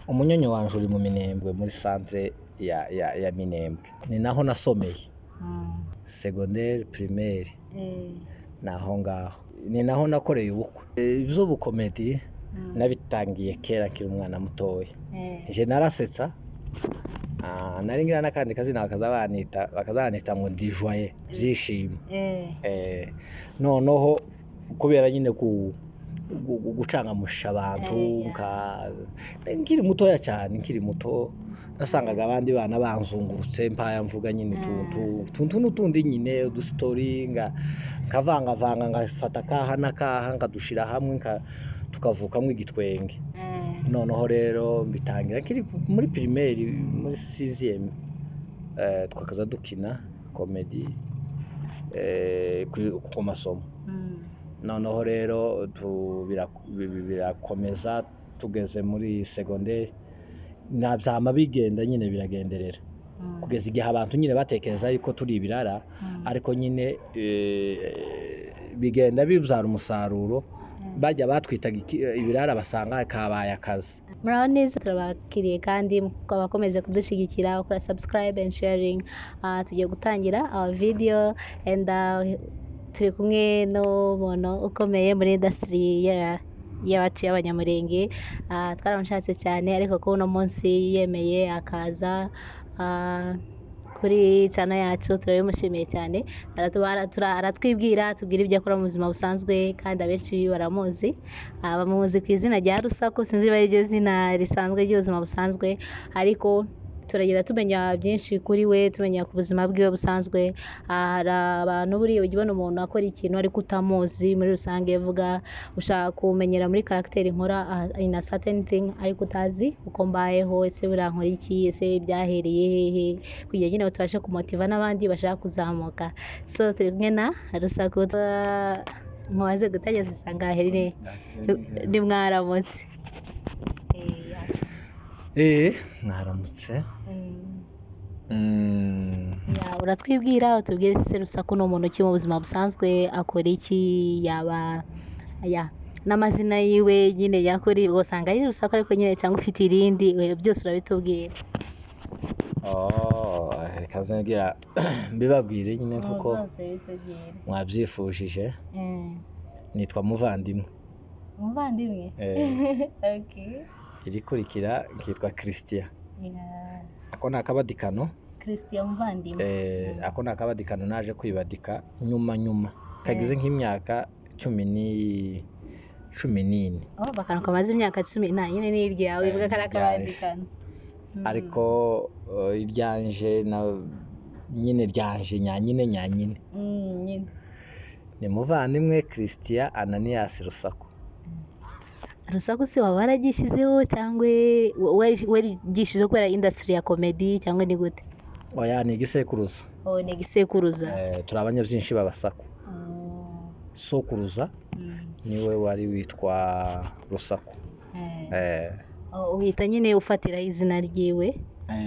umunyonyo wanje uri mu Minembwe muri centre ya Minembwe, ni naho nasomeye secondaire primaire, naho ngaho ni naho nakoreye ubukwe. Ivy'ubukomedi nabitangiye kera nkiri umwana mutoya, je narasetsa, nari ngira n'akandi kazina bakazabanita ngo ndi joyeux, vyishimo. Noneho kubera nyine gucangamusha abantu, nkiri mutoya cyane, nkiri muto nasangaga abandi bana banzungurutse mpaya mvuga nyine tuntu n'utundi nyine udustory nkavangavanga, ngafata kaha n'akaha nkadushira hamwe tukavukamwo igitwenge. Noneho rero mbitangira nkiri muri primaire muri 6e, twakaza dukina comedy ku masomo. Noneho rero birakomeza tugeze muri secondaire, nabyama bigenda nyine biragenderera kugeza igihe abantu nyine batekereza yuko turi ibirara, ariko nyine bigenda bibyara umusaruro. Bajya batwitaga ibirara basanga kabaye akazi. Muraho neza, turabakiriye kandi abakomeje kudushigikira, ukora subscribe and sharing. Tugiye gutangira our video and turi kumwe n'umuntu ukomeye muri industry y'abacu y'Abanyamulenge. Twaramushatse cyane ariko ko uno munsi yemeye akaza kuri channel yacu, turabimushimiye cyane. Aratwibwira tubwira ibyo akora mu buzima busanzwe, kandi abenshi baramuzi, bamuzi ku izina rya Rusaku. Sinzi niba iryo zina risanzwe ry'ubuzima busanzwe, ariko turagira tumenya byinshi kuri we, tumenya ku buzima bwiwe busanzwe. Hari abantu buriya ujya ubona umuntu akora ikintu ariko utamuzi muri rusange, vuga ushaka kumenyera muri character nkora in a certain thing, ariko utazi uko mbayeho, ese burankora iki, ese byahereye hehe, kugira nyine tubashe kumotiva n'abandi bashaka kuzamuka. So turi kumwe na Rusaku. Mwaze gutangira usanga herine ni mwaramutse. Mwaramutse. Uratwibwira utubwire se Rusaku ni umuntu ki mu buzima busanzwe, akora iki, yaba n'amazina yiwe nyine yakuri usanga ari Rusaku ariko nyine cyangwa ufite irindi, byose urabitubwira. Reka ngira mbibabwire nyine kuko mwabyifujije. Nitwa Muvandimwe. Muvandimwe? Okay. Irikurikira nkitwa Christian. Ako nakabadikano. Christian Muvandimwe. Ako nakabadikano naje kwibadika nyuma kagize nk'imyaka 14. Bakana kamaze imyaka 10 nyine ni iryawe ivuga kara kabadikano. Ariko iryanje na nyine ryanje nyanyine. Nyine. Ni Muvandimwe Christian Ananias Rusaku. Rusaku se waba waragishyizeho cyangwa warigishije kubera industry ya comedy cyangwa ni gute? Oya, ni igisekuruza. Ni igisekuruza. Turi abanyabyinshi b'Abasaku. Sokuruza niwe wari witwa Rusaku. Uhita nyine ufatira izina ryiwe?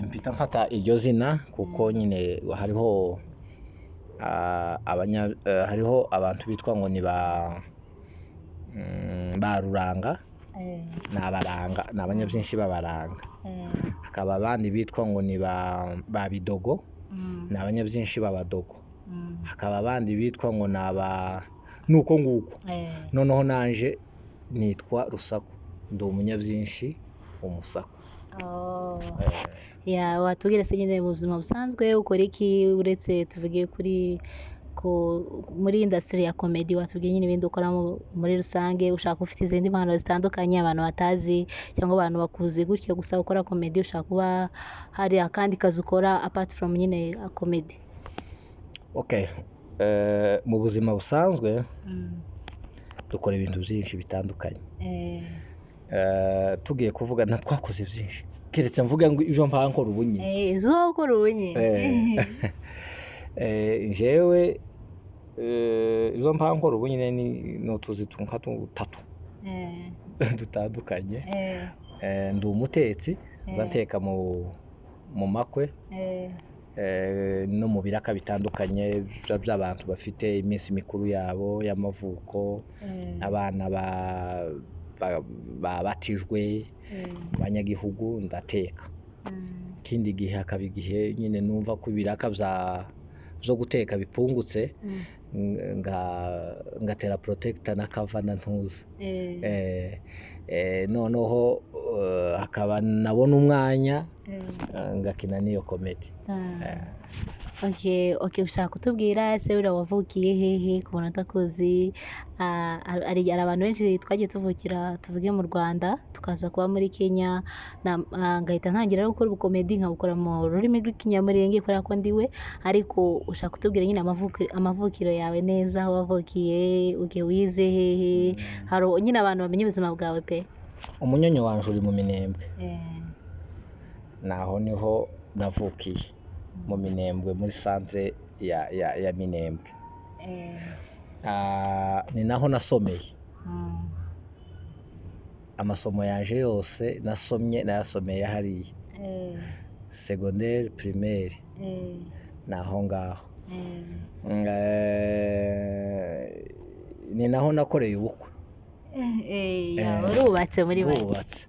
Mpita mfata iryo zina kuko nyine hariho abantu bitwa ngo ni ba Ruranga, n'abaranga, n'abanyabyinshi b'Abaranga. Hakaba abandi bitwa ngo ni ba Bidogo, n'abanyabyinshi b'Abadogo. Hakaba abandi bitwa ngo nuko nguko. Noneho nanje nitwa Rusaku, ndi umunyabyinshi umusaku. Watubwira se nyine mu buzima busanzwe ukora iki, uretse tuvuge muri industry ya comedy, watubwiye nyine ibindi ukora muri rusange. Ushaka ufite izindi mpano zitandukanye abantu batazi, cyangwa abantu bakuzi gutyo gusa ukora comedy, ushaka kuba hari akandi kazi ukora apart from nyine comedy? Okay. Mu buzima busanzwe dukora ibintu byinshi bitandukanye. Tugiye kuvuga na twakoze byinshi, keretse mvuga ngo ibyo mpaka nkora ubunye. Izo ukora ubunye? Jewe ibyo mpaka nkora ubunye ni utuzi tunka tutatu dutandukanye. Ndi umutetsi, nzateka mu makwe no mu biraka bitandukanye by'abantu bafite iminsi mikuru yabo y'amavuko, abana babatijwe abanyagihugu ndateka. Ikindi gihe hakaba igihe nyine numva ko ibiraka byo guteka bipungutse ngatera protector n'akava na ntuza. Noneho hakaba nabona umwanya ngakina n'iyo comedy. Okay, ushaka kutubwira ese buriya wavukiye hehe ku bantu utakuzi? Hari abantu benshi twagiye tuvukira tuvuge mu Rwanda tukaza kuba muri Kenya ngahita ntangira gukora ubukomedi nkabukora mu rurimi rw'ikinyamurenge kubera ko ndiwe, ariko ushaka kutubwira nyine amavukiro yawe neza, aho wavukiye, wize hehe, hari nyine abantu bamenye ubuzima bwawe pe. Umunyonyo wanje uri mu Minembwe, naho niho navukiye mu Minembwe muri centre ya Minembwe. Ni naho nasomeye amasomo yanje yose nayasomeye hariya, secondaire primaire naho ngaho. Ni naho nakoreye ubukwe. Urubatse muri make? Bubatse.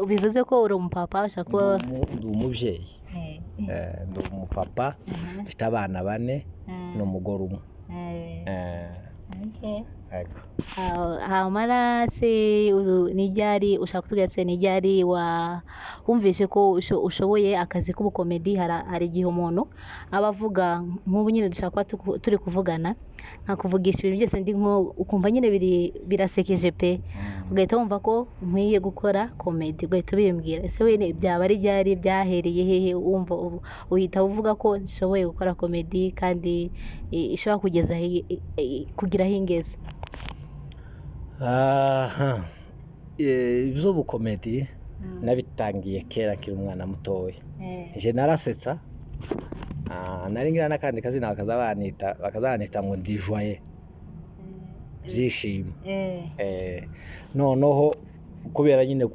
Bivuze ko uri umupapa ushaka kuba? Ndi umubyeyi, ndi umupapa mfite abana 4 n'umugore umwe. Hamara se nijyari ushaka kutubwira se nijyari wumvishe ko ushoboye akazi k'ubukomedi? Hari igihe umuntu aba avuga nk'ubu nyine dushaka kuba turi kuvugana nkakuvugisha ibintu byose ndi ukumva nyine birasekeje pe, ugahita wumva ko nkwiye gukora komedi, ugahita ubimbwira. Ese we byaba ari ryari, byahereye hehe wumva uhita uvuga ko nshoboye gukora komedi kandi ishobora kugira aho ingeze? Iby'ubukomedi nabitangiye kera nkiri umwana mutoya. Je narasetsa, nari ngira n'akandi kazina bakazabanita ngo ndi joyeux, byishimo. Noneho kubera nyine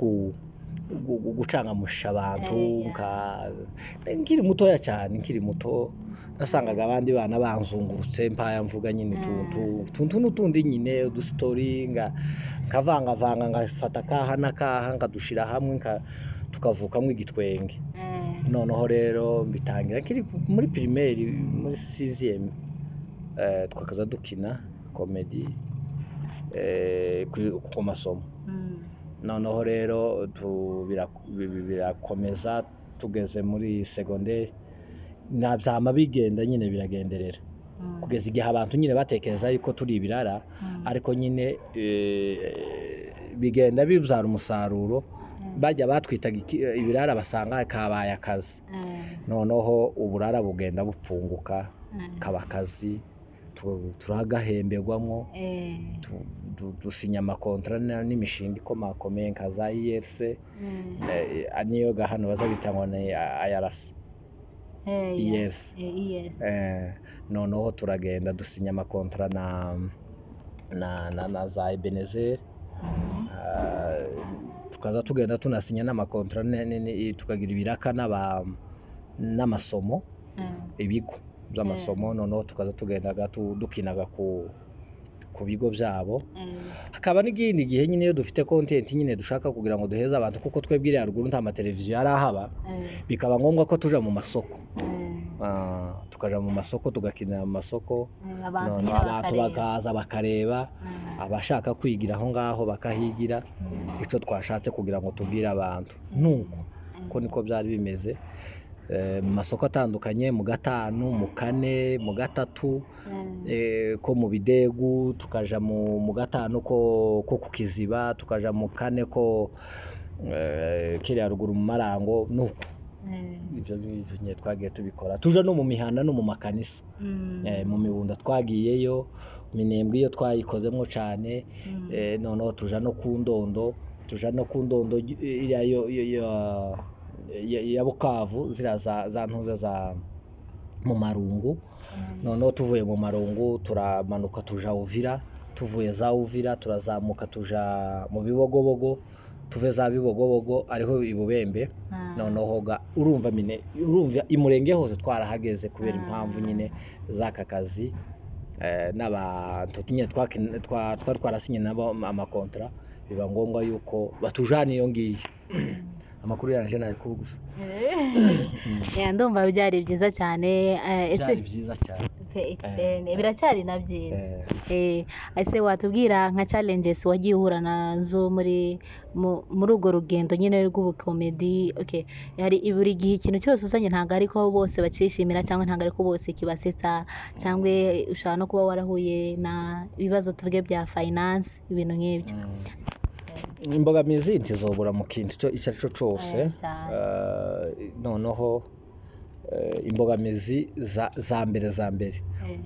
gucangamusha abantu nkiri mutoya cyane, nkiri muto nasangaga abandi bana banzungurutse mpaya mvuga nyine utuntu n'utundi nyine udustory nkavangavanga ngafata akaha n'akaha nkadushira hamwe tukavukamo igitwenge. Noneho rero mbitangira nkiri muri primaire muri 6e, twakaza dukina comedy ku masomo. Noneho rero birakomeza tugeze muri secondaire nabyama bigenda nyine biragenderera kugeza igihe abantu nyine batekereza yuko turi ibirara, ariko nyine bigenda bibyara umusaruro. Bajya batwitaga ibirara basanga kabaye akazi. Noneho uburara bugenda bupfunguka kaba akazi, turagahemberwamo, dusinya amakontra n'imishinga ikomakomeye nka za IRC, niyo gahano baza bita ngo ni IRC. Yes. Noneho turagenda dusinya amakontra na za Ebenezer, tukaza tugenda tunasinya n'amakontra tukagira ibiraka n'amasomo, ibigo by'amasomo. Noneho tukaza tugendaga dukinaga ku bigo byabo. Hakaba n'igindi gihe nyine iyo dufite content nyine dushaka kugira ngo duheze abantu, kuko twebwire haruguru nta mateleviziyo yari ahaba, bikaba ngombwa ko tuja mu masoko. Tukaja mu masoko tugakinira mu masoko, abantu bakaza bakareba, abashaka kwigira aho ngaho bakahigira icyo twashatse kugira ngo tubwire abantu. Nuko ko niko byari bimeze mu masoko atandukanye, mu Gatanu, mu Kane, mu Gatatu, ko mu Bidegu, tukaja mu Gatanu ko ku Kiziba, tukaja mu Kane ko kiri haruguru mu Marango. Nuko ibyo nyine twagiye tubikora, tuja no mu mihanda no mu makanisa. Mu Mibunda twagiyeyo, Minembwe iyo twayikozemo cyane. Noneho tuja no ku Ndondo ya Bukavu, zira za ntuza za mu Marungu. Noneho tuvuye mu Marungu turamanuka tuja Uvira, tuvuye za Uvira turazamuka tuja mu Bibogobogo, tuve za Bibogobogo ariho Ibubembe. Noneho urumva imurenge hose twarahageze kubera impamvu nyine z'aka kazi. N'abantu nyine twararasinye nabo amakontra biba ngombwa yuko batujana iyo ngiyo. Amakuru yanje nayo kugusa. ndumva byari byiza cyane ese Byari byiza cyane. biracyari na byiza ese watubwira nka challenges wagiye uhura nazo muri urwo rugendo nyine rw'ubukomedi hari buri gihe ikintu cyose uzanye ntabwo ariko bose bakishimira cyangwa ntabwo ariko bose kibasetsa cyangwa ushobora no kuba warahuye na ibibazo tuvuge bya finance ibintu nk'ibyo. Imbogamizi ntizobura mu kintu icyo ari cyo cyose. Noneho imbogamizi za mbere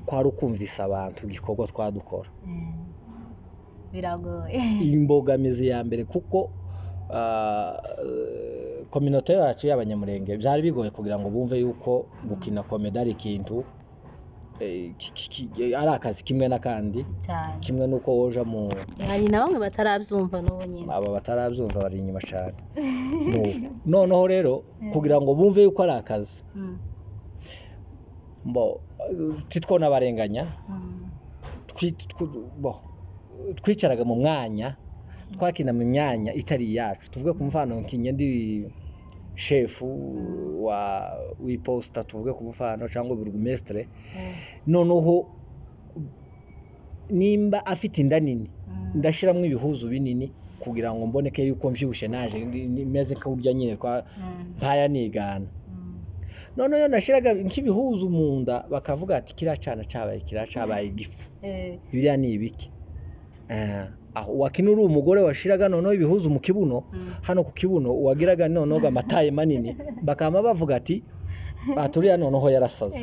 kwari ukumvisa abantu igikorwa twadukora. Biragoye. Imbogamizi ya mbere kuko communauté yacu y'abanyamurenge byari bigoye kugira ngo bumve yuko gukina comedy ari ikintu ari akazi kimwe n'akandi kimwe nuko woja mu hari na bamwe batarabyumva n'ubu nyine aba batarabyumva bari inyuma cyane. Noneho rero kugira ngo bumve yuko ari akazi titwo n'abarenganya twicaraga mu mwanya twakina mu myanya itari yacu. Tuvuge ku mfano nkinye ndi chef w'iposta, tuvuge ku mfano cyangwa burugumestre, noneho nimba afite inda nini ndashiramo ibihuzu binini kugira ngo mboneke yuko mvyibushe naje meze nk'urya nyine kwa mpaya nigana. Noneho nashiraga nk'ibihuzu mu nda bakavuga ati kiracana cabaye igifu. Biriya ni ibiki? Wakina uri umugore washiraga noneho ibihuzu mu kibuno, hano ku kibuno wagiraga noneho amataye manini bakama bavuga ati baturiya noneho yarasaze.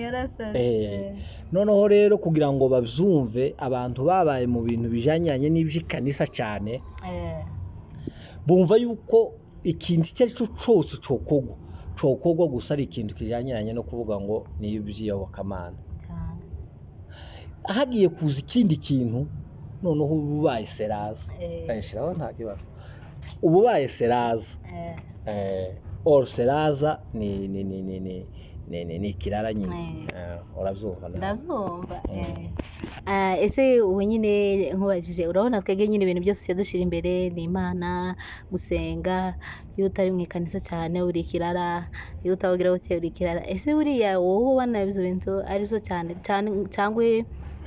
Noneho rero kugira ngo babyumve abantu babaye mu bintu bijanyanye n'iby'ikanisa cyane bumva yuko ikintu icyo ari cyo cyose cokogwa gusa ari ikintu kijanyanye no kuvuga ngo ni iby'iyobokamana. Hagiye kuza ikindi kintu noneho ububaye seraza ayishiraho nta kibazo. Ububaye seraza or seraza ni kirara nyine. Urabyumva? Ndabyumva. Ese ubu nyine nkubajije urabona twege nyine ibintu byose dushira imbere ni Imana, gusenga. Iyo utari mu ikanisa cyane uri kirara, iyo utavugira hotel uri kirara. Ese buriya wowe ubona ibyo bintu ari byo cyane cyangwa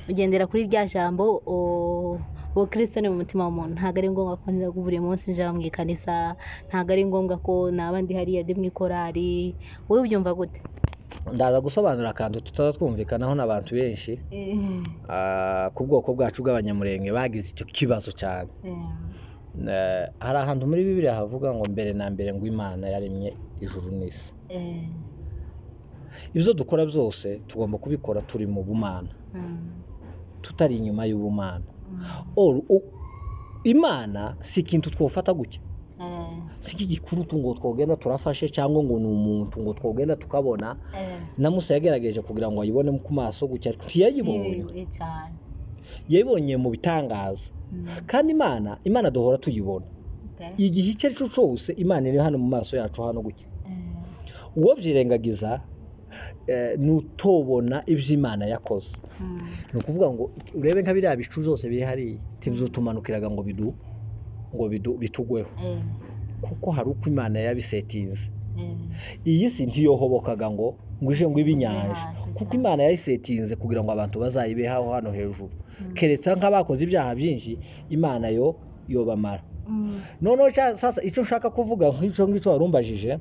ugendera kuri rya jambo uwo Kristo ni mu mutima w'umuntu. Ntabwo ari ngombwa ko nira buri munsi nja mu ikanisa, ntabwo ari ngombwa ko nabandi hariya ndi mu ikorari. Wowe ubyumva gute? Ndaza gusobanura kandi tutazatwumvikanaho n'abantu benshi ku bwoko bwacu bw'abanyamurenge bagize icyo kibazo cyane. Hari ahantu muri Bibiliya havuga ngo mbere na mbere ngo Imana yaremye ijuru n'isi. Ibyo dukora byose tugomba kubikora turi mu bumana, tutari inyuma y'ubumana. Imana si ikintu twofata gutya, si igikuru ngo twogenda turafashe cyangwa ngo ni umuntu ngo twogenda tukabona. Na Musa yagerageje kugira ngo ayibone ku maso gutya ntiyayibonye, yabonye mu bitangaza. Kandi Imana duhora tuyibona igihe icyo ari cyo cyose. Imana iri hano mu maso yacu hano gutya. Uwo byirengagiza nutobona ibyo Imana yakoze. Ni ukuvuga ngo urebe nka biriya bicu byose biri hariya tumanukiraga ngo bitugweho kuko hari uko Imana yabisetinze. Iyi si ntiyohobokaga ngo ije ngo ibinyanja kuko Imana yayisetinze kugira ngo abantu bazayibeho hano hejuru. Keretse nk'abakoze ibyaha byinshi Imana yobamara. Noneho sasa icyo nshaka kuvuga nk'icyo warumbajije,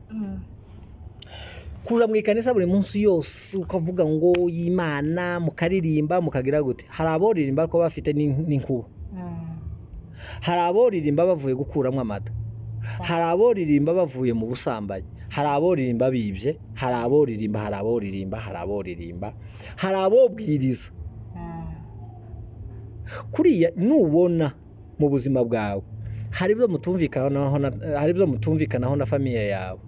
kuja mu ikanisa buri munsi yose ukavuga ngo y'Imana mukaririmba mukagira gute. Hari aboririmba ko bafite n'inkuba, hari aboririmba bavuye gukuramo amata, hari aboririmba bavuye mu busambanyi, hari aboririmba bibye, hari abobwiriza. Kuriya nubona mu buzima bwawe hari ibyo mutumvikanaho na famiye yawe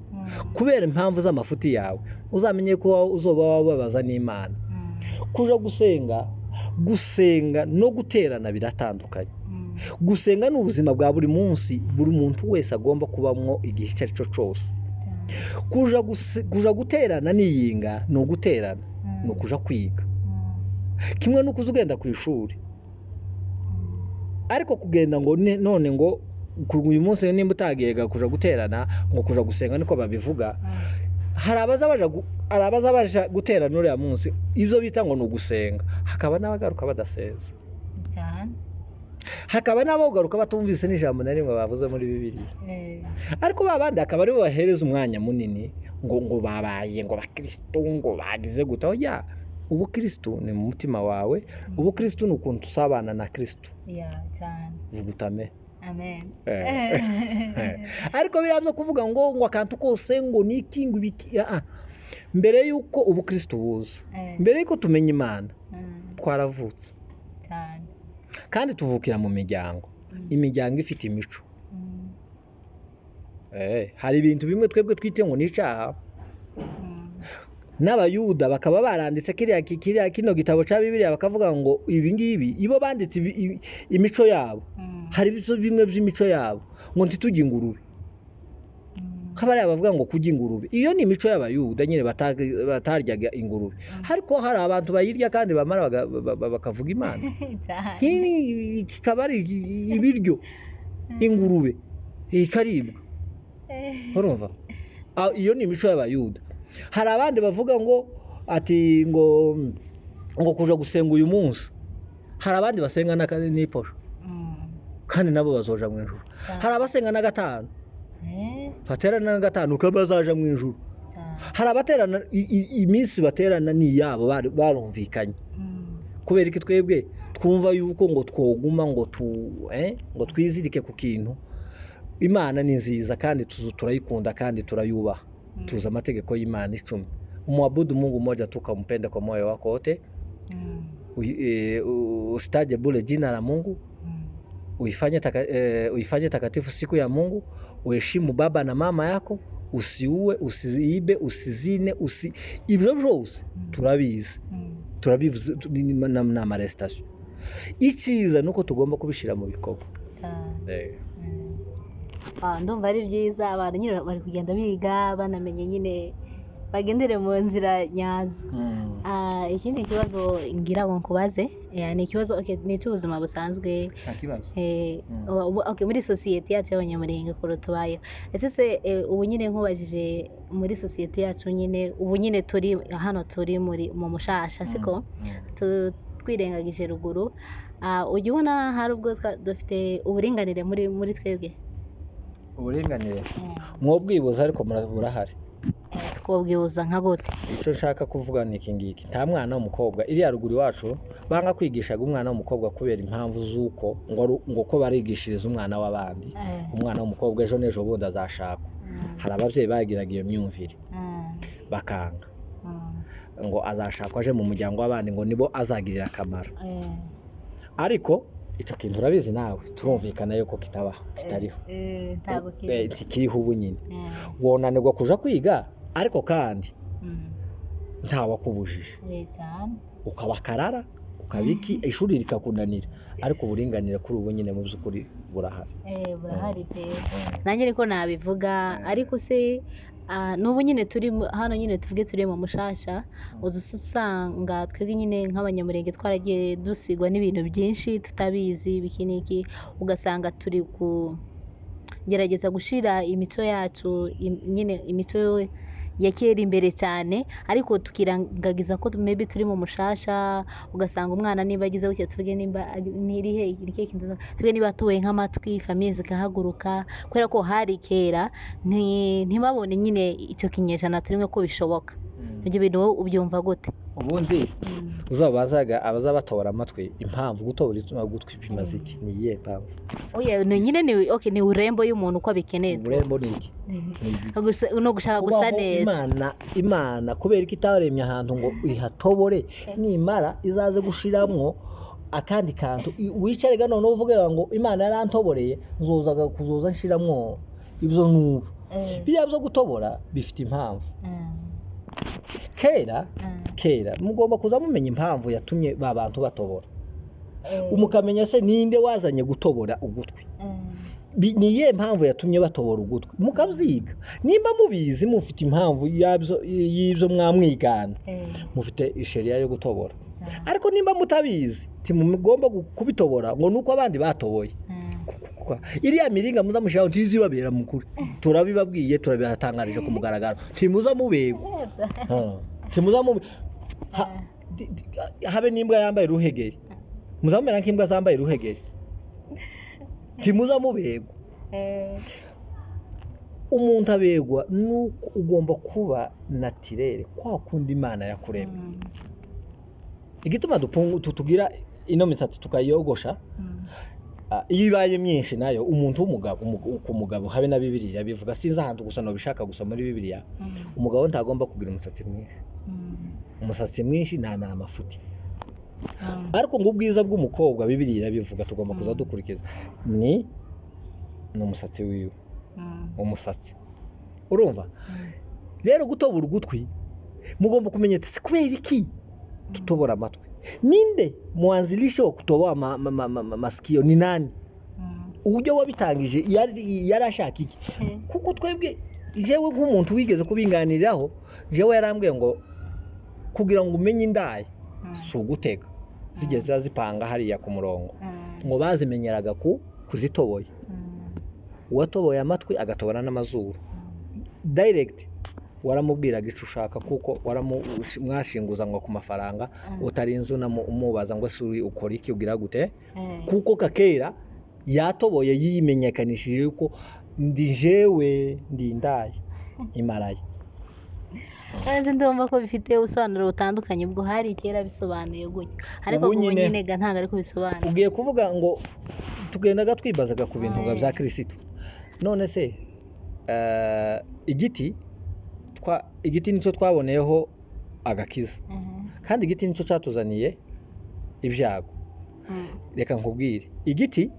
kubera impamvu z'amafuti yawe, uzamenye ko uzoba wababaza n'Imana. Kuja gusenga no guterana biratandukanye. Gusenga ni ubuzima bwa buri munsi buri muntu wese agomba kubamwo igihe icyo ari cyo cyose. Kuja guterana niyinga no guterana no kuja kwiga kimwe no kuzugenda ku ishuri. Ariko kugenda ngo none ngo uyu munsi nimba utagiyega kuja guterana ngo kuja gusenga niko babivuga hari abaza baja guterana uriya munsi ivyo bita ngo ni ugusenga hakaba n'abagaruka badasenza cyane hakaba n'abagaruka batumvise n'ijambo na rimwe bavuze muri Bibiliya ariko babandi akaba ari bo bahereza umwanya munini ngo babaye ngo abakristo ngo bagize gute oya ubukristo ni mu mutima wawe ubukristo ni ukuntu usabana na Kristo cyane vugutame amen ariko birabyo kuvuga ngo akantu kose ngo niki ngo ibiki mbere yuko ubukristo buza mbere yuko tumenya Imana twaravutse cyane kandi tuvukira mu miryango imiryango ifite imico hari ibintu bimwe twebwe twite ngo nicaha n'abayuda bakaba baranditse kino gitabo cya Bibiliya bakavuga ngo ibi ngibi ibo banditse imico yabo hari ibice bimwe by'imico yabo ngo ntitujye ingurube kabari bavuga ngo kujya ingurube iyo ni imico y'abayuda nyine bataryaga ingurube ariko hari abantu bayirya kandi bamara bakavuga Imana kikaba ari ibiryo ingurube ikaribwa urumva iyo ni imico y'abayuda hari abandi bavuga ngo ati ngo kuja gusenga uyu munsi hari abandi basenga n'iposho kandi nabo bazoja mu ijuru hari abasenga na gatanu baterana na gatanu kabazaja mu ijuru hari abaterana iminsi baterana ni yabo barumvikanye kubera iki twebwe twumva yuko ngo twoguma ngo twizirike ku kintu Imana ni nziza kandi turayikunda kandi turayubaha tuza amategeko y'Imana 10 umuabudu Mungu mmoja tukampenda kwa moyo wako wote usitaje bure jina la Mungu uifanye takatifu siku ya Mungu uheshimu baba na mama yako usiue usiibe usizine ibyo byose turabivuze na amaresitation icyiza nuko tugomba kubishira mu bikorwa ndumva ari byiza abantu nyine bari kugenda biga banamenye nyine bagendere mu nzira nyazo ikindi kibazo ngira ngo nkubaze ni ikibazo ni cy'ubuzima busanzwe muri society yacu y'abanyamurenge kuro tubayo ese ubu nyine nkubajije muri society yacu nyine ubu nyine turi hano turi mu mushasha siko twirengagije ruguru ujya ubona hari ubwo dufite uburinganire muri twebwe uburinganire mwobwibuza ariko burahari twobwibuza nka gute icyo nshaka kuvuga ni iki ngiki nta mwana w'umukobwa iriya ruguru iwacu banga kwigishaga umwana w'umukobwa kubera impamvu z'uko ngo ko barigishiriza umwana w'abandi umwana w'umukobwa ejo n'ejo bundi azashakwa hari ababyeyi bagiraga iyo myumvire bakanga ngo azashakwa aje mu muryango w'abandi ngo nibo azagirira akamaro ariko icyo kintu urabizi nawe turumvikana yuko kitabaho kitariho kiriho ubu nyine wonanirwa kuja kwiga ariko kandi ntawakubujije ukabakarara ukabiki ishuri rikakunanira ariko uburinganire kuri ubu nyine mu by'ukuri burahari pe nanjye niko nabivuga ariko se n'ubu nyine turi hano nyine tuvuge turi mu mushasha usanga twebwe nyine nk'abanyamurenge twaragiye dusigwa n'ibintu byinshi tutabizi bikiniki ugasanga turi kugerageza gushira imico yacu nyine imico ya kera imbere cyane ariko tukirangagiza ko maybe turi mu mushasha ugasanga umwana niba agize gutya tuvuge nimba nirihe tuvuge niba atuwe nk'amatwi famiye zikahaguruka kubera ko hari kera ntibabone nyine icyo kinyejana turimo ko bishoboka ibyo bintu ubyumva gute ubundi uzabazaga abaza batora amatwi impamvu gutora gutwi bimaze iki ni iyihe mpamvu nyine ni urembo y'umuntu uko abikeneye urembo ni iki no gushaka gusa neza imana kubera ko itaremye ahantu ngo ihatobore nimara izaze gushiramwo akandi kantu wicare none uvuge ngo imana yarantoboreye kuzoza nshiramwo ibyo numva biriya byo gutobora bifite impamvu kera mugomba kuza mumenya impamvu yatumye ba bantu batobora umukamenya se ninde wazanye gutobora ugutwi ni iyihe mpamvu yatumye batobora ugutwi mukabyiga nimba mubizi mufite impamvu y'ibyo mwamwigana mufite isheriya yo gutobora ariko nimba mutabizi ntimugomba kubitobora ngo nuko abandi batoboye yitwa iriya miringa muza mushiraho ntizibabera mukuri turabibabwiye turabihatangarije ku mugaragaro timuza mubego timuza mube habe n'imbwa yambaye ruhegeri muzamera nk'imbwa zambaye ruhegeri timuza mubego umuntu abegwa nuko ugomba kuba naturel kwa kundi Imana yakuremye igituma tugira ino misatsi tukayogosha iyo ibaye myinshi nayo umuntu w'umugabo ku mugabo habe na Bibiliya bivuga sinzi ahantu gusa no bishaka gusa muri Bibiliya umugabo ntagomba kugira umusatsi mwinshi umusatsi mwinshi nta amafuti ariko ngo ubwiza bw'umukobwa Bibiliya bivuga tugomba kuza dukurikiza ni umusatsi wiwe umusatsi urumva rero gutobora ugutwi mugomba kumenya ati kubera iki tutobora amatwi ninde mwanzilisho wo kutoboa masikio ni nani ujye wabitangije yarashaka iki kuko twebwe jewe nk'umuntu wigeze kubinganiriraho jewe yarambwiye ngo kugira ngo umenye indaye sugutega zigeze zipanga hariya ku murongo ngo bazimenyeraga kuzitoboye uwatoboye amatwi agatobora n'amazuru direct waramubwiraga ico ushaka kuko mwashinguza ngo ku mafaranga utarinze umubaza ngo suri ukora iki ugira gute kuko kakera yatoboye yimenyekanishije yuko ndi jewe ndi ndaye imaraye kandi ndumva ko bifite ubusobanuro butandukanye bwo hari kera bisobanuye gutya ariko ubu nyine ga ntago ariko bisobanura ugiye kuvuga ngo tugendaga twibazaga ku bintu bya Kristo none se igiti nico twaboneyeho agakiza kandi igiti nico cyatuzaniye ibyago reka nkubwire igiti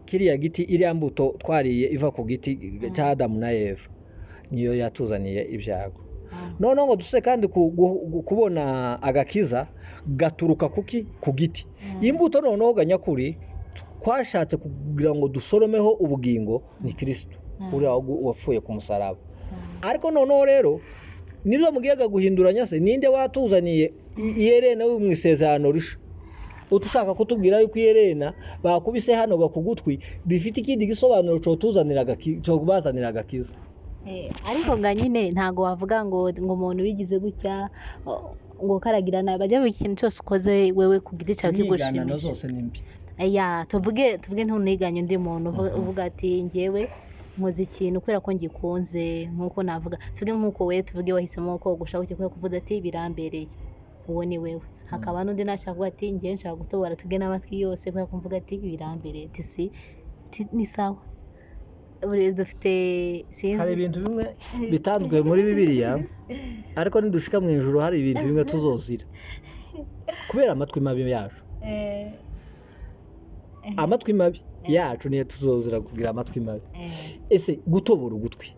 kiriya giti iriya mbuto twariye iva ku giti cya Adamu na Eva niyo yatuzaniye ibyago none ngo duse kandi kubona agakiza gaturuka ku giti imbuto noneho ganyakuri twashatse kugira ngo dusoromeho ubugingo ni Kristo uri wapfuye ku musaraba ariko noneho rero nibyo mugiyaga guhinduranya se ninde watuzaniye iyerena mu isezerano risha utushaka kutubwira yuko iyerena bakubise hano gakugutwi bifite ikindi gisobanuro cyo tuzaniraga cyo bazanira agakiza ariko nga nyine ntago wavuga ngo umuntu bigize gutya ngo karagirana bajya mu kintu cyose ukoze wewe ku giti cyawe kigushimisha zose nimbi tuvuge ntuniganye undi muntu uvuga ati ngewe nkoze ikintu kubera ko ngikunze nkuko navuga tuvuge nkuko we tuvuge wahisemo kogosha gutya kubera kuvuga ati birambereye uwo ni wewe hakaba n'undi nashaka kuvuga ati ngiye nshaka gutobora tuge n'amatwi yose kubera ko mvuga ati birambereye si ni sawa dufite sinzi hari ibintu bimwe bitandukanye muri Bibiliya ariko nidushika mu ijuru hari ibintu bimwe tuzozira kubera amatwi mabi yacu amatwi mabi yacu niyo tuzozira kugira amatwi mabi ese gutobora ugutwi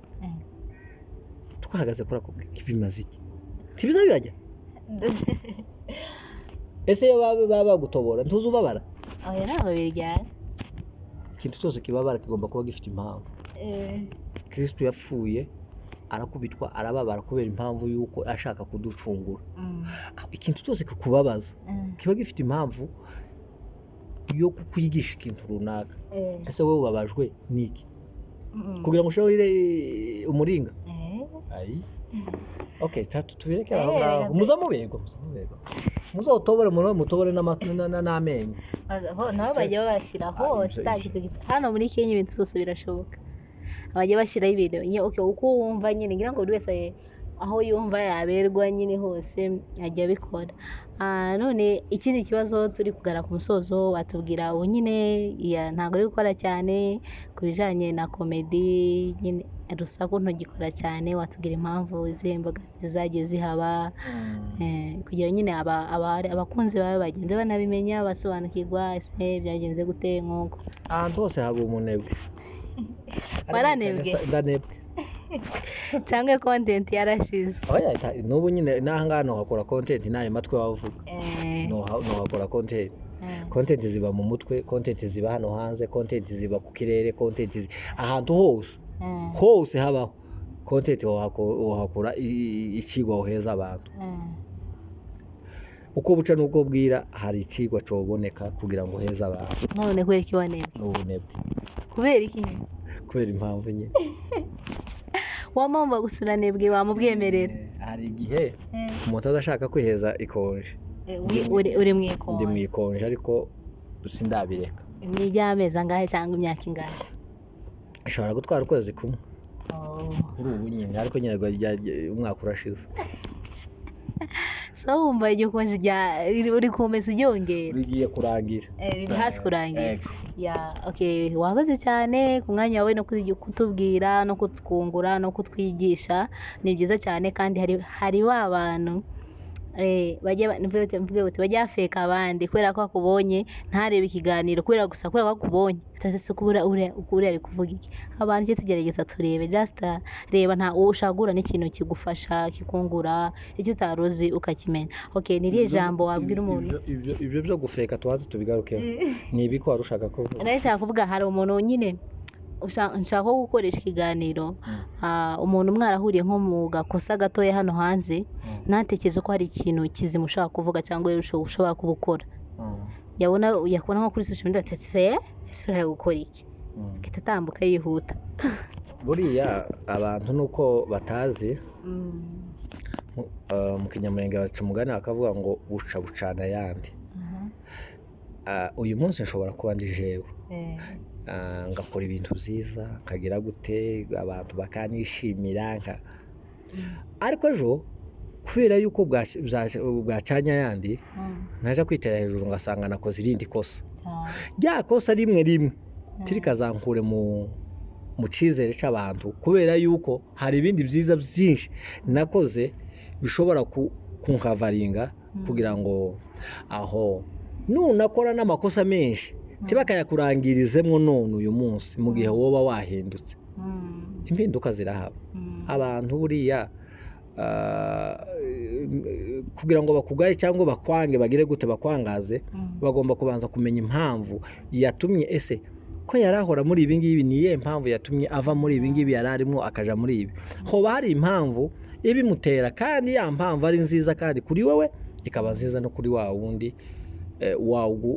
twahagaze kora bimaze iki tibiza bibajya ese baba gutobora ntuzubabara oya ntabwo biryana ikintu cyose kibabara kigomba kuba gifite impamvu Kristo yapfuye arakubitwa arababara kubera impamvu yuko ashaka kuducungura ikintu cyose kikubabaza kiba gifite impamvu yo kukwigisha ikintu runaka ese wowe ubabajwe niki kugira ngo usheho umuringa okay tubireke aho ngaho muzamubego muzotobore mutobore n'amenyo nabo bajya babashyiraho hano muri Kenya ibintu byose birashoboka bajya bashyiraho ibintu uko wumva nyine ngira ngo buri wese aho yumva yaberwa nyine hose ajya abikora none ikindi kibazo turi kugara ku musozo watubwira ubu nyine ntabwo ari gukora cyane ku bijyanye na komedi nyine rusaku ntugikora cyane watubwira impamvu izihe mbogamizi zagiye zihaba kugira nyine abakunzi bawe bagenze banabimenya basobanukirwa ese byagenze gute nk'uko ahantu hose haba umunebwe waranebwe ndanebwe cyangwa content yarashize n'ubu nyine n'ahangaha ntuhakora content n'ayo matwi wavuga ntuhakora content ziba mu mutwe content ziba hano hanze content ziba ku kirere content ahantu hose habaho content wahakora ikigwa uheza abantu uko buca n'uko bwira hari icigwa coboneka kugira ngo heze abantu none kubera iki wanebwe n'ubunebwe kubera iki kubera impamvu nyine wamamba gusa uranebwe wamubwemerera hari igihe umuntu adashaka kwiheza ikonje uri mu ndi mu ikonje ikonje ariko sindabireka ni iry'amezi angahe cyangwa imyaka ingahe ashobora gutwara ukwezi kumwe Oh. kuri ubu nyine ariko nyine umwaka urashize so wumva iryo konje uri komeza uryongera bigiye kurangira riri hafi kurangira Ego. okay wakoze cyane ku mwanya wawe no kutubwira no kutwungura no kutwigisha ni byiza cyane kandi hari ba bantu mvuge uti bajya bafeka abandi kubera ko bakubonye ntarebe ikiganiro kubera ko akubonye bitase kubura uriya ari kuvuga iki abantu cyo tugerageza turebe just reba nta ushaka guhura n'ikintu kigufasha kikungura icyo utaruzi ukakimenya okay ni irihe jambo wabwira umuntu ibyo byo gufeka tuhaze tubigarukeho ni ibiko wari ushaka kuvuga nashaka kuvuga hari umuntu nyine nshaka gukoresha ikiganiro umuntu mwarahuriye nko mu gakosa gatoya hano hanze ntatekereze ko hari ikintu kizima ushaka kuvuga cyangwa ushobora kubukora yakubona nko kuri social media ese urashaka gukora iki agahita atambuka yihuta buriya abantu nuko batazi mu kinyamurenge baca umugani bakavuga ngo buca bucana ayandi uyu munsi nshobora kuba ndi jewe ngakora ibintu byiza nkagira gute abantu bakanishimira ariko ejo kubera yuko bwacanya ayandi naje kwitera hejuru ngasanga nakoze irindi kosa rya kosa rimwe tirikazankure mu cizere c'abantu kubera yuko hari ibindi byiza byinshi nakoze bishobora kunkavaringa kugira ngo aho nunakora n'amakosa menshi tibakayakurangirizemwo none uyu munsi mu gihe woba wahindutse impinduka zirahaba abantu buriya kugira ngo bakugaye cyangwa bakwange bagire gute bakwangaze bagomba kubanza kumenya impamvu yatumye ese ko yarahora muri ibi ngibi niye impamvu yatumye ava muri ibi ngibi yararimo akaja muri ibi hoba hari impamvu ibimutera kandi ya mpamvu ari nziza kandi kuri wewe ikaba nziza no kuri wa wundi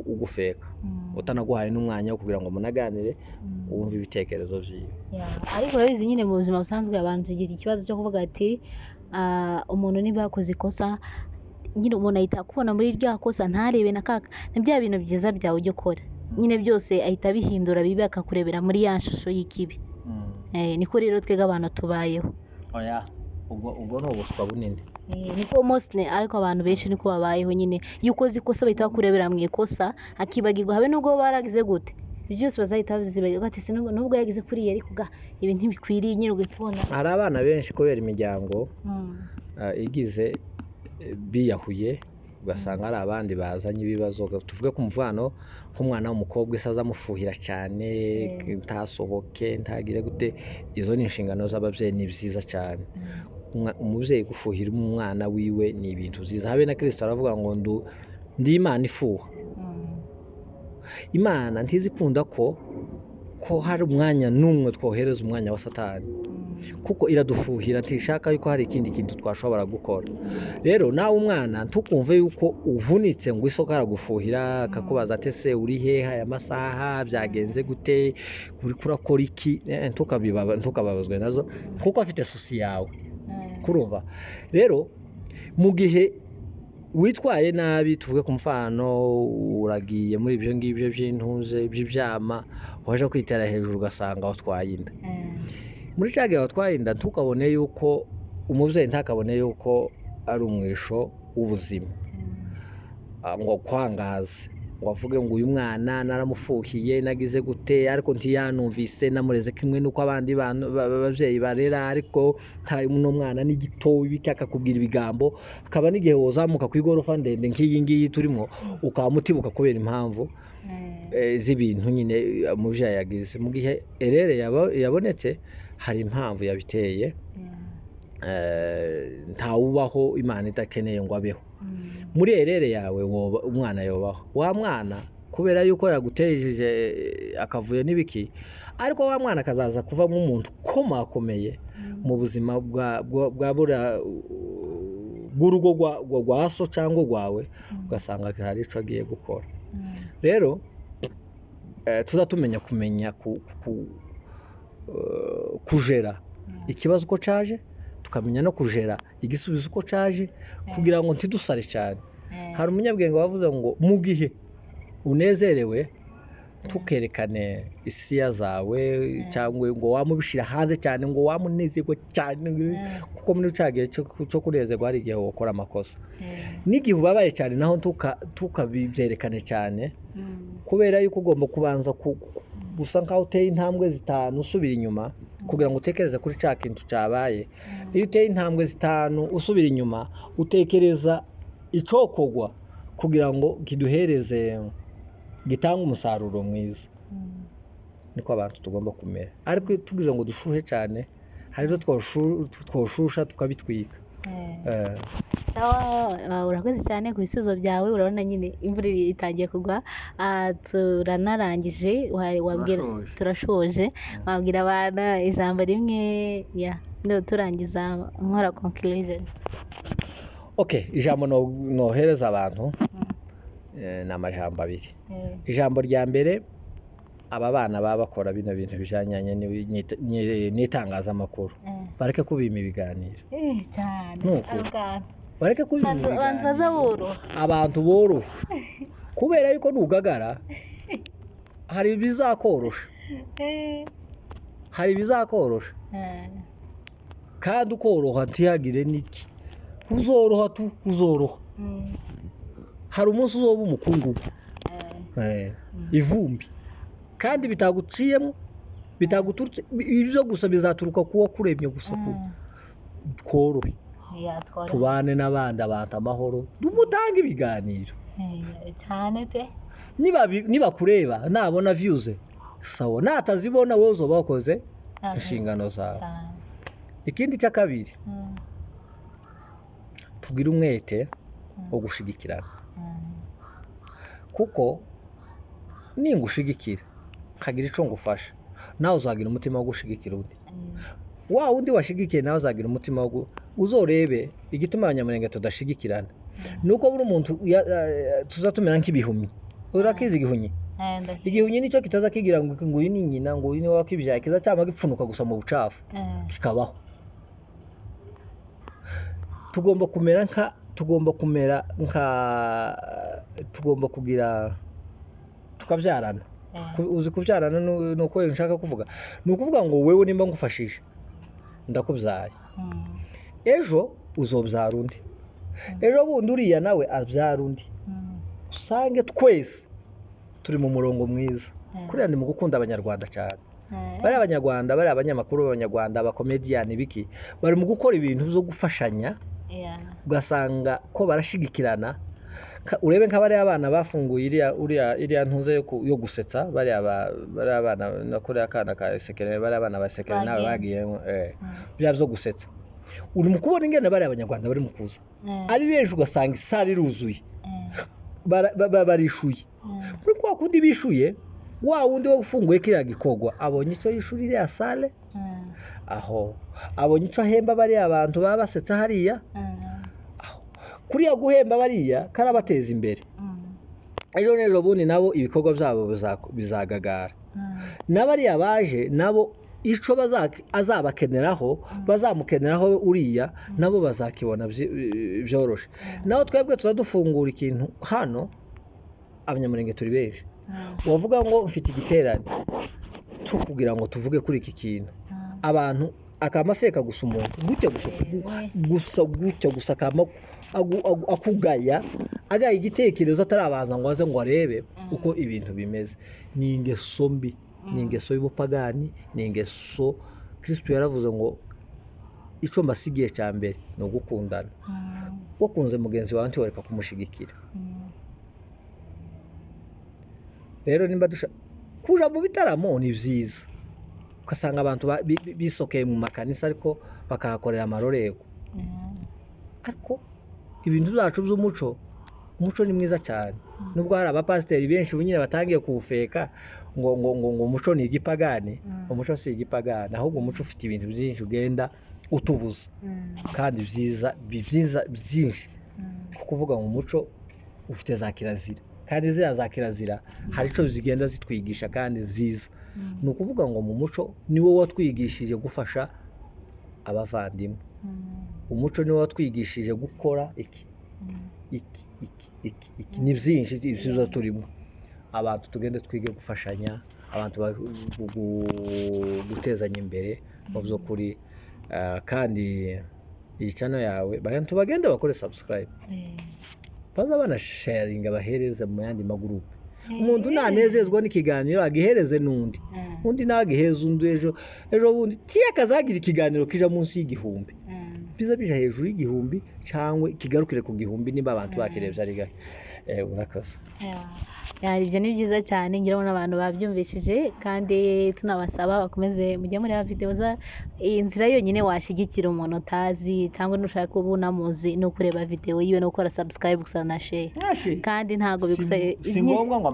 ugufeka utanaguhaye n'umwanya wo kugira ngo munaganire wumve ibitekerezo byiwe ariko urabizi nyine mu buzima busanzwe abantu tugira ikibazo cyo kuvuga ati umuntu niba yakoze ikosa nyine umuntu ahita kubona muri rya kosa ntarebe na bya bintu byiza byawe ujya ukora nyine byose ahita abihindura bibi akakurebera muri ya shusho y'ikibi niko rero twega abantu tubayeho ubwo ni ubuswa bunini niko mostly ariko abantu benshi niko babayeho nyine iyo ukoze ikosa bahita bakurebera mu ikosa akibagirwa habe nubwo baragize gute byose bazahita babizibagirwa ati se nubwo yagize kuri yari kuga ibi ntibikwiriye nyine ugahita ubona hari abana benshi kubera imiryango igize biyahuye ugasanga hari abandi bazanye ibibazo tuvuge ku muvano nk'umwana w'umukobwa isaza amufuhira cyane ntasohoke ntagire gute izo ni inshingano z'ababyeyi ni byiza cyane umubyeyi gufuhira umwana wiwe ni ibintu byiza habe na Kristo aravuga ngo ndi Imana ifuha Imana ntizikunda ko hari umwanya n'umwe twohereza umwanya wa Satani kuko iradufuhira ntishaka yuko hari ikindi kintu twashobora gukora rero nawe umwana ntukumve yuko uvunitse ngo isoko aragufuhira akakubaza ati se uri hehe aya masaha byagenze gute uri kurakora iki ntukababazwe nazo kuko afite susi yawe kurumva rero mu gihe witwaye nabi tuvuge ku mfano uragiye muri ibyo ngibyo by'intuze by'ibyama waje kwitera hejuru ugasanga watwaye inda muri cya gihe watwaye inda ntukabone yuko umubyeyi ntakabone yuko ari umwisho w'ubuzima ngo kwangaze ngo avuge ngo uyu mwana naramufuhiye nagize gute ariko ntiyanumvise namureze kimwe nuko abandi babyeyi barera ariko uno mwana ni gito bikaka kubwira ibigambo akaba n'igihe wozamuka ku igorofa ndende nk'iyi ngiyi turimo ukamutibuka kubera impamvu z'ibintu nyine umubyeyi yagize mu gihe erere yabonetse hari impamvu yabiteye ntawubaho Imana idakeneye ngo abeho muri erere yawe umwana yobaho wa mwana kubera yuko yagutejeje akavuye n'ibiki ariko wa mwana akazaza kuvamo umuntu ukomakomeye mu buzima bwa rw'urugo rwa so cyangwa rwawe ugasanga hari icyo agiye gukora. Rero tuza kumenya kujera ikibazo uko cyaje, tukamenya no kujera igisubizo uko cyaje, kugira ngo ntidusare cyane. Hari umunyabwenge wavuze ngo mu gihe unezerewe tukerekane isiya zawe cyangwa ngo wamubishira hanze cyane ngo wamunezerwa cyane, kuko muri cyagiye cyo kunezerwa hari igihe ukora amakosa. N'igihe ubabaye cyane naho tukabyerekane cyane, kubera yuko ugomba kubanza gusa nkaho uteye intambwe 5 usubira inyuma kugira ngo utekereze kuri cya kintu cyabaye. Iyo uteye intambwe 5 usubira inyuma utekereza icokogwa kugira ngo kiduhereze gitanga umusaruro mwiza. Niko abantu tugomba kumera. Ariko tugize ngo dushuhe cyane hari ryo twoshusha tukabitwika. Urakoze cyane ku bisubizo byawe. Urabona nyine imvura itangiye kugwa, turanarangije. Wabwira turashoje, wabwira abana ijambo rimwe turangiza nkora conclusion. Ijambo nohereza abantu ni amajambo 2. Ijambo rya mbere, aba bana baba bakora bino bintu bijanye n'itangazamakuru bareke kubima ibiganiro cyane, bareke kubima ibiganiro, abantu borohe, kubera yuko nugagara hari bizakorosha, kandi ukoroha ntihagire niki, uzoroha hari umunsi uzoba umukungugu, ivumbi, kandi bitaguciyemo bitaguturutse, ibyo gusa bizaturuka kuwa kuremye gusa. Tworohe, tubane n'abandi abantu amahoro, dumutanga ibiganiro cyane pe. niba kureba nabona views sawa, natazibona wowe uzoba wakoze inshingano zawe. Ikindi cya kabiri, tugira umwete wo gushigikirana, kuko ningushigikira kagira ico ngufasha, nawe uzagira umutima wo gushigikira undi. Wa undi washigikiye nawe uzagira umutima wo uzorebe. Igituma abanyamurenge tudashigikirana nuko buri umuntu tuzatumera nk'ibihumyi. Urakizi igihunyi? Igihunyi nicyo kitaza kigira ngo uyu ni nyina, ngo uyu ni wakibyaye, kiza cyangwa gipfunuka gusa mu bucafu kikabaho. Tugomba kugira tukabyarana. Uzi kubyarana nuko nshaka kuvuga, nukuvuga ngo wewe nimba ngufashije ndakubyaye, ejo uzobyara undi, ejo bundi uriya nawe abyara undi, usange twese turi mu murongo mwiza. Kuriya ndi mu gukunda abanyarwanda cyane. Bari abanyarwanda, bari abanyamakuru b'abanyarwanda, abakomediyani biki, bari mu gukora ibintu byo gufashanya, ugasanga ko barashigikirana. Urebe nk'abari abana bafunguye iriya ntuze yo gusetsa, bari abana nakorera akana ka sekere, bari abana ba sekere nawe bagiye bya byo gusetsa. Uri mu kubona ingene bari abanyarwanda bari mu kuza ari benshi, ugasanga isari iruzuye, barishuye. Muri kwa kundi bishuye, wa wundi wafunguye kiriya gikogwa abonye icyo yishurire ya sale, aho abonye icyo ahemba bari abantu baba basetsa hariya, kuriya guhemba bariya karabateza imbere. Ejo n'ejo bundi nabo ibikorwa byabo bizagagara. N'abariya baje nabo ico azabakeneraho, bazamukeneraho uriya, nabo bazakibona byoroshe. Naho twebwe tuzadufungura ikintu hano, abanyamurenge turi benshi, wavuga ngo mfite igiterane cyo kugira ngo tuvuge kuri iki kintu, abantu akamafeka gusa umuntu gusa kama akugaya agaye igitekerezo atarabaza ngo aze ngo arebe uko ibintu bimeze. Ni ingeso mbi, ni ingeso y'ubupagani, ni ingeso Kristo yaravuze ngo ico mbasigiye cya mbere no gukundana. Wakunze mugenzi wawe ntiworeka kumushigikira. Rero nimba kuja mu bitaramo ni vyiza, ugasanga abantu bisokeye mu makanisa ariko bakahakorera amarorego. Ariko ibintu byacu by'umuco umuco ni mwiza cyane nubwo hari abapasiteri benshi ubu nyine batangiye kuwufeka ngo umuco ni igipagani umuco si igipagani ahubwo umuco ufite ibintu byinshi ugenda utubuza kandi byiza byinshi kuvuga ngo umuco ufite za kirazira kandi ziriya za kirazira hari icyo zigenda zitwigisha kandi ziza ni ukuvuga ngo mu muco niwo watwigishije gufasha abavandimwe umuco niwo watwigishije gukora iki ni byinshi ibisubizo turimo abantu tugende twige gufashanya abantu gutezanya imbere mu by'ukuri kandi iyi channel yawe abantu bagende bakore subscribe baza banasharinga bahereze mu yandi magurupe umuntu nanezezwa n'ikiganiro agihereze n'undi undi nagiheza undi ejo bundi akazagira ikiganiro kija munsi y'igihumbi biza bija hejuru y'igihumbi cyangwa kigarukire ku gihumbi niba abantu bakirebye ari gahe urakaza ibyo ni byiza cyane ngira ngo n'abantu babyumvishije kandi tunabasaba bakomeze mujye muri video za inzira yonyine washigikira umuntu utazi cyangwa nushaka kuba unamuzi no kureba video yiwe no gukora subscribe gusa na share kandi ntago bigusaye si ngombwa ngo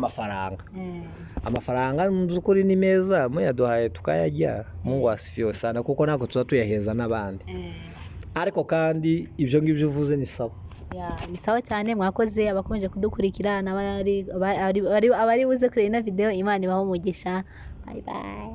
amafaranga mu by'ukuri ni meza muyaduhaye tukayajya Mungu asifiwe sana kuko ntabwo tuza tuyaheza n'abandi ariko kandi ibyo ngibyo uvuze ni sawa ni sawa cyane mwakoze abakomeje kudukurikira n'abari buze kureba ino video Imana ibaho umugisha bye bye.